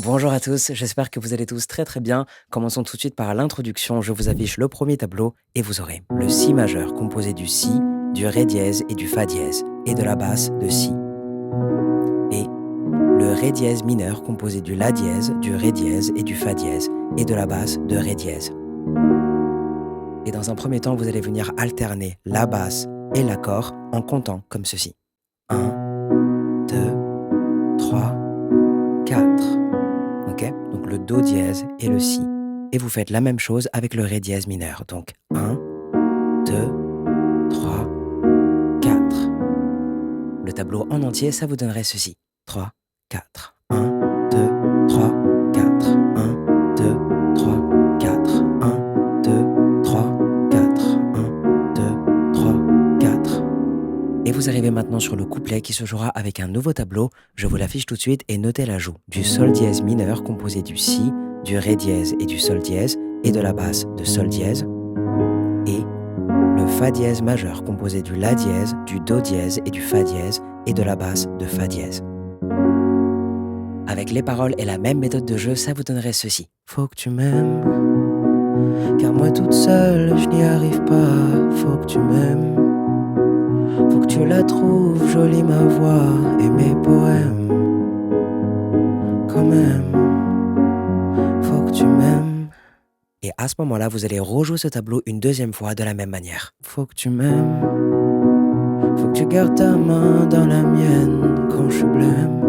Bonjour à tous, j'espère que vous allez tous très très bien. Commençons tout de suite par l'introduction. Je vous affiche le premier tableau et vous aurez le Si majeur composé du Si, du Ré dièse et du Fa dièse et de la basse de Si. Et le Ré dièse mineur composé du La dièse, du Ré dièse et du Fa dièse et de la basse de Ré dièse. Et dans un premier temps, vous allez venir alterner la basse et l'accord en comptant comme ceci. 1, 2, 3, 4. Ok, donc le Do dièse et le Si. Et vous faites la même chose avec le Ré dièse mineur. Donc 1, 2, 3, 4. Le tableau en entier, ça vous donnerait ceci. 3, 4. 1, 2, 3, 4. 1, 2, 3, 4. 1, 2, 3, 4. 1, 2, 3, 4. Et vous arrivez maintenant sur le couplet qui se jouera avec un nouveau tableau. Je vous l'affiche tout de suite et notez l'ajout du Sol dièse mineur composé du Si, du Ré dièse et du Sol dièse et de la basse de Sol dièse. Et le Fa dièse majeur composé du La dièse, du Do dièse et du Fa dièse et de la basse de Fa dièse. Avec les paroles et la même méthode de jeu, ça vous donnerait ceci. Faut que tu m'aimes, car moi toute seule je n'y arrive pas. Faut que tu m'aimes. Faut que tu la trouves jolie ma voix et mes poèmes. Quand même, faut que tu m'aimes. Et à ce moment-là, vous allez rejouer ce tableau une deuxième fois de la même manière. Faut que tu m'aimes. Faut que tu gardes ta main dans la mienne quand je suis blême.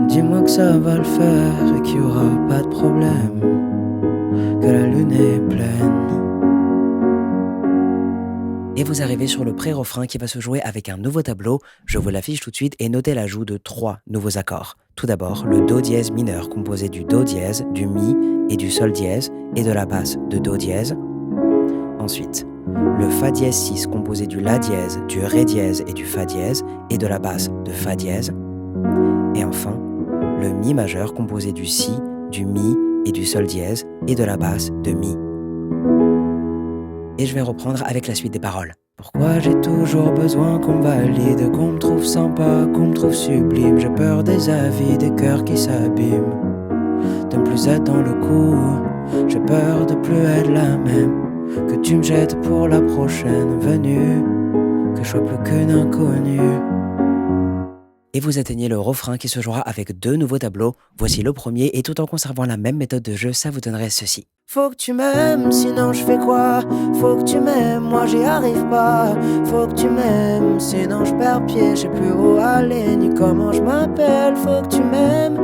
Dis-moi que ça va le faire et qu'il n'y aura pas de problème. Que la lune est pleine. Et vous arrivez sur le pré-refrain qui va se jouer avec un nouveau tableau. Je vous l'affiche tout de suite et notez l'ajout de 3 nouveaux accords. Tout d'abord, le Do dièse mineur composé du Do dièse, du Mi et du Sol dièse et de la basse de Do dièse. Ensuite, le Fa dièse 6 composé du La dièse, du Ré dièse et du Fa dièse et de la basse de Fa dièse. Et enfin, le Mi majeur composé du Si, du Mi et du Sol dièse et de la basse de Mi. Et je vais reprendre avec la suite des paroles. Pourquoi j'ai toujours besoin qu'on me valide, qu'on me trouve sympa, qu'on me trouve sublime. J'ai peur des avis, des cœurs qui s'abîment, de ne plus être dans le coup. J'ai peur de plus être la même, que tu me jettes pour la prochaine venue, que je sois plus qu'une inconnue. Et vous atteignez le refrain qui se jouera avec 2 nouveaux tableaux. Voici le premier et tout en conservant la même méthode de jeu, ça vous donnerait ceci. Faut que tu m'aimes, sinon je fais quoi? Faut que tu m'aimes, moi j'y arrive pas. Faut que tu m'aimes, sinon je perds pied. Je sais plus où aller, ni comment je m'appelle. Faut que tu m'aimes.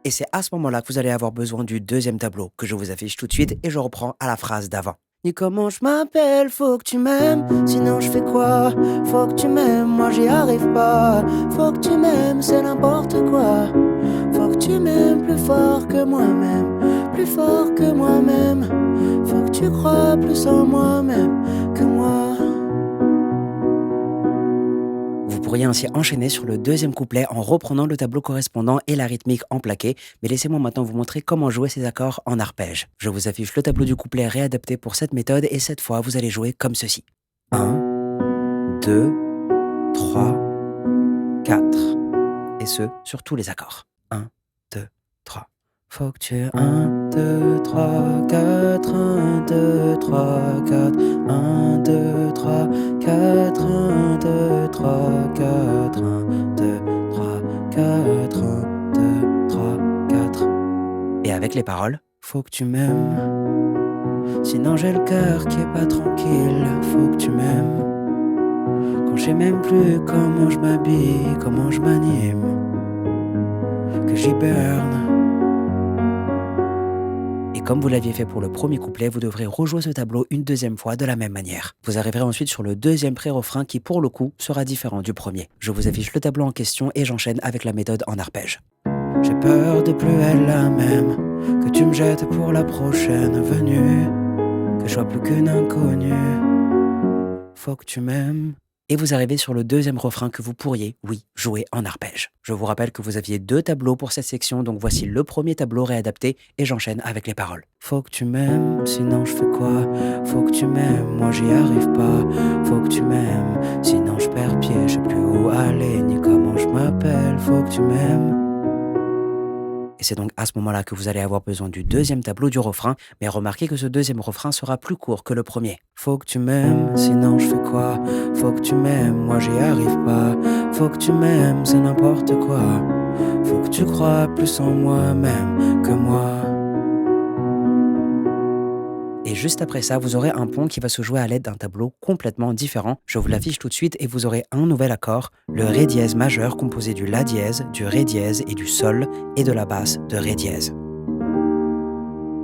Et c'est à ce moment-là que vous allez avoir besoin du deuxième tableau que je vous affiche tout de suite et je reprends à la phrase d'avant. Ni comment je m'appelle, faut que tu m'aimes, sinon je fais quoi? Faut que tu m'aimes, moi j'y arrive pas. Faut que tu m'aimes, c'est n'importe quoi. Faut que tu m'aimes plus fort que moi-même, plus fort que moi-même. Faut que tu crois plus en moi-même que moi. Vous pourriez ainsi enchaîner sur le deuxième couplet en reprenant le tableau correspondant et la rythmique en plaqué, mais laissez-moi maintenant vous montrer comment jouer ces accords en arpège. Je vous affiche le tableau du couplet réadapté pour cette méthode et cette fois vous allez jouer comme ceci. 1, 2, 3, 4. Et ce, sur tous les accords. 1, 2, 3. Faut que tu 1, 2, 3, 4, 1, 2, 3, 4, 1, 2, 3, 4, 1, 2, 3, 4, 1, 2, 3, 4, 1, 2, 3, 4. Et avec les paroles, faut que tu m'aimes, sinon j'ai le cœur qui est pas tranquille. Faut que tu m'aimes, quand je sais même plus comment je m'habille, comment je m'anime, que j'hiberne. Et comme vous l'aviez fait pour le premier couplet, vous devrez rejouer ce tableau une deuxième fois de la même manière. Vous arriverez ensuite sur le deuxième pré-refrain qui, pour le coup, sera différent du premier. Je vous affiche le tableau en question et j'enchaîne avec la méthode en arpège. J'ai peur de plus être la même, que tu me jettes pour la prochaine venue, que je sois plus qu'une inconnue. Faut que tu m'aimes. Et vous arrivez sur le deuxième refrain que vous pourriez, oui, jouer en arpège. Je vous rappelle que vous aviez 2 tableaux pour cette section, donc voici le premier tableau réadapté et j'enchaîne avec les paroles. Faut que tu m'aimes, sinon je fais quoi? Faut que tu m'aimes, moi j'y arrive pas. Faut que tu m'aimes, sinon je perds pied. Je sais plus où aller, ni comment je m'appelle. Faut que tu m'aimes. Et Et c'est donc à ce moment-là que vous allez avoir besoin du deuxième tableau du refrain, mais remarquez que ce deuxième refrain sera plus court que le premier. Faut que tu m'aimes, sinon je fais quoi? Faut que tu m'aimes, moi j'y arrive pas. Faut que tu m'aimes, c'est n'importe quoi. Faut que tu crois plus en moi-même que moi. Et juste après ça, vous aurez un pont qui va se jouer à l'aide d'un tableau complètement différent. Je vous l'affiche tout de suite et vous aurez un nouvel accord, le Ré dièse majeur composé du La dièse, du Ré dièse et du Sol et de la basse de Ré dièse.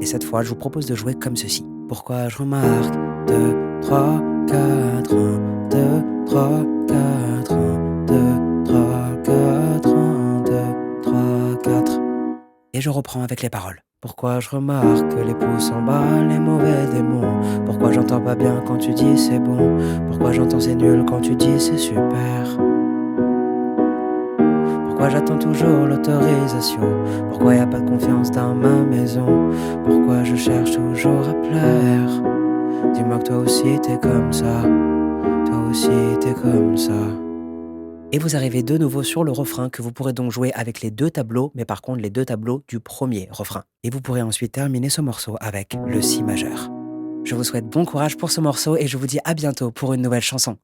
Et cette fois, je vous propose de jouer comme ceci. Pourquoi je remarque 2, 3, 4, 1, 2, 3, 4, 1, 2, 3, 4, 1, 2, 3, 4. Et je reprends avec les paroles. Pourquoi je remarque que les pouces en bas, les mauvais démons? Pourquoi j'entends pas bien quand tu dis c'est bon? Pourquoi j'entends c'est nul quand tu dis c'est super? Pourquoi j'attends toujours l'autorisation? Pourquoi y a pas de confiance dans ma maison? Pourquoi je cherche toujours à plaire? Dis-moi que toi aussi t'es comme ça. Toi aussi t'es comme ça. Et vous arrivez de nouveau sur le refrain que vous pourrez donc jouer avec les deux tableaux, mais par contre les deux tableaux du premier refrain. Et vous pourrez ensuite terminer ce morceau avec le Si majeur. Je vous souhaite bon courage pour ce morceau et je vous dis à bientôt pour une nouvelle chanson.